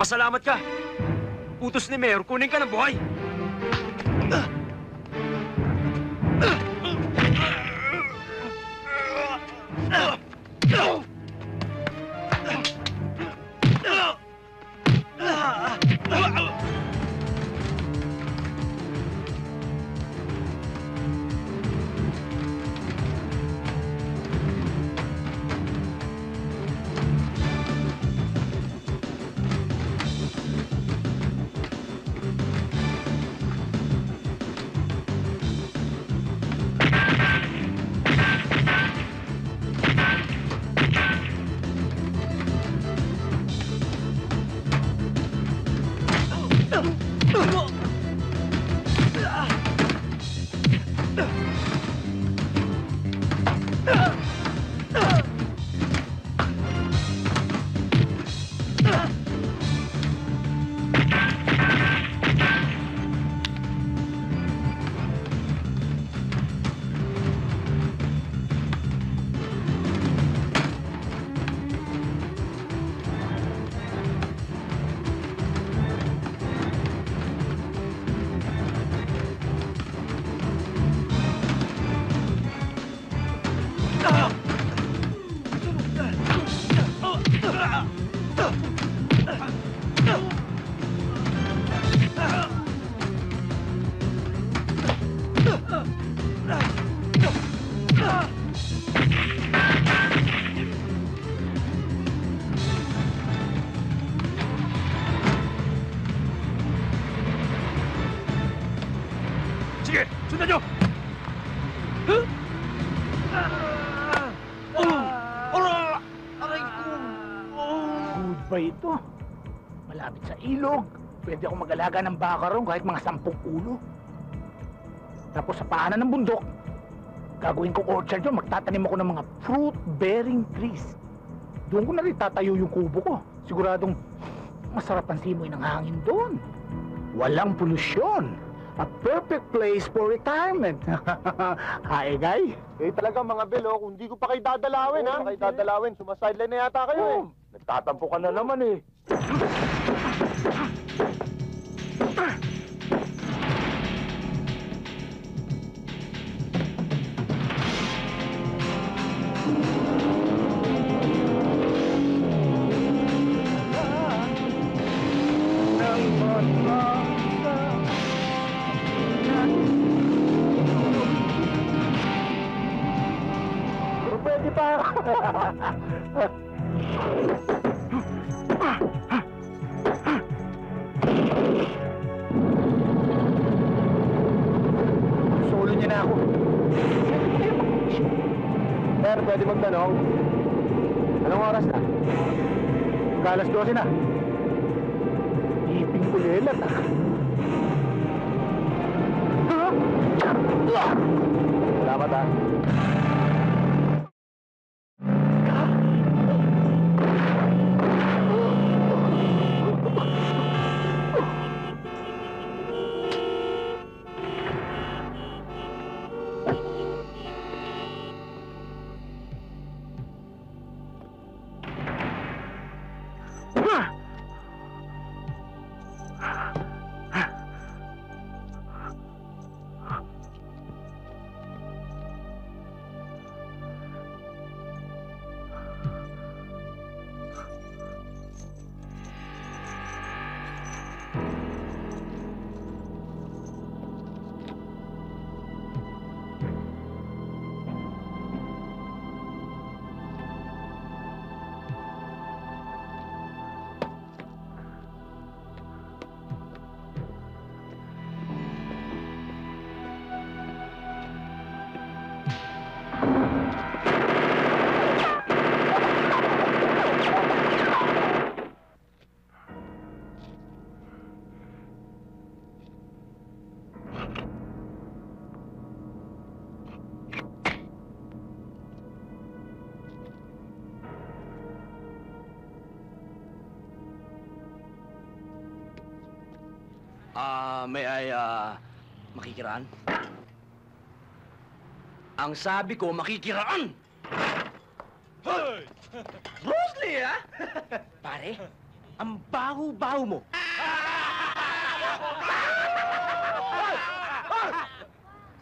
Magpasalamat ka. Utos ni Mayor, kunin ka ng buhay. Sige, sundan nyo! Aray ko! Good ba ito? Malapit sa ilog. Pwede ako mag-alaga ng baka ron kahit mga 10 ulo. Tapos sa paanan ng bundok, gagawin ko orchard yun. Magtatanim ako ng mga fruit-bearing trees. Doon ko na rin tatayo yung kubo ko. Siguradong masarap ang simoy ng hangin doon. Walang polusyon. A perfect place for retirement. Hi, guy. Talaga mga belo, kung di ko pa kayo dadalawin, ha? Kayo dadalawin, sumasideline na yata kayo, eh. Nagtatampo ka na naman, eh. Pwede pa. Solo niya na ako. Sir, pwede magtanong? Anong oras na? Kalas 12 na. Iping kulelat, ah. Salamat, ha? May I, makikiraan? Ang sabi ko, makikiraan! Hey! Bruce Lee, ha? Pare, Ang baho-baho mo.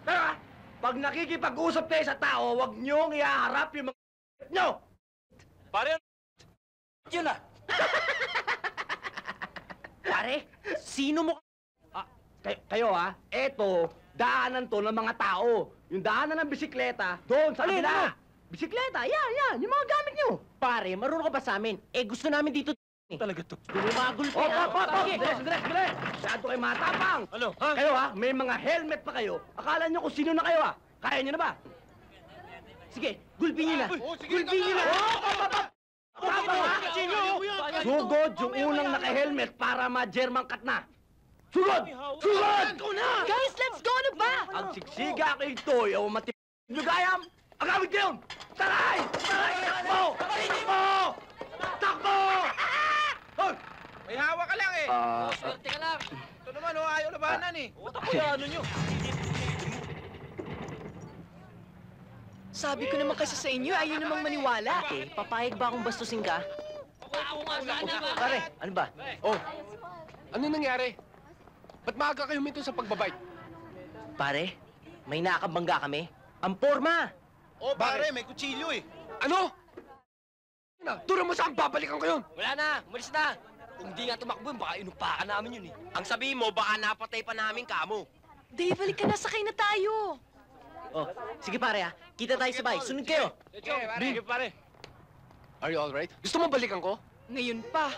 Tara, pag nakikipag-usap kayo sa tao, huwag niyong ihaharap yung mga nyo! Pare, yun ah! Pare, sino mo? Kayo eto, daanan to ng mga tao. Yung daanan ng bisikleta, doon sa Alin, kabila. ano? Bisikleta, yan, yung mga gamit nyo. Pare, marunong ka ba sa amin? Eh, gusto namin dito. Talaga to. Gumagulpi. Bilis! Masyado kayo matapang. Ano? Kayo may mga helmet pa kayo. Akala nyo kung sino na kayo Kaya nyo na ba? Sige, gulpin niyo na. Gulpin nyo na! Tapang Sugod yung unang naka-helmet para ma-German cut na. Sugod! Sugod! Guys, let's go na ba? Ang siksiga kay Toy o matipid nyo gayam, agawin kayo! Taray! Taray! Takbo! Takbo! Takbo! Hoy! May hawak ka lang eh. Swerte ka lang. Ito naman, ayaw labanan eh. Ano nyo? Sabi ko naman kasi sa inyo, ayaw namang maniwala. Eh, papayag ba akong bastusin ka? Pare, ano ba? Oh, ano nangyari? Ba't maaga kayo huminto sa pagbabike? Pare, may nakabangga kami. Ang porma! Oh, pare, may kutsilyo eh. Ano? Turo mo saan babalikan ko yun? Wala na, umalis na. Kung di nga tumakbo, baka inupakan namin yun eh. Ang sabihin mo, baka napatay pa namin kamo. Dave, halika na, sakay na tayo. Oh, sige pare kita tayo sa bahay. Sunod kayo. Sige, pare. Are you alright? Gusto mo balikan ko? Ngayon pa.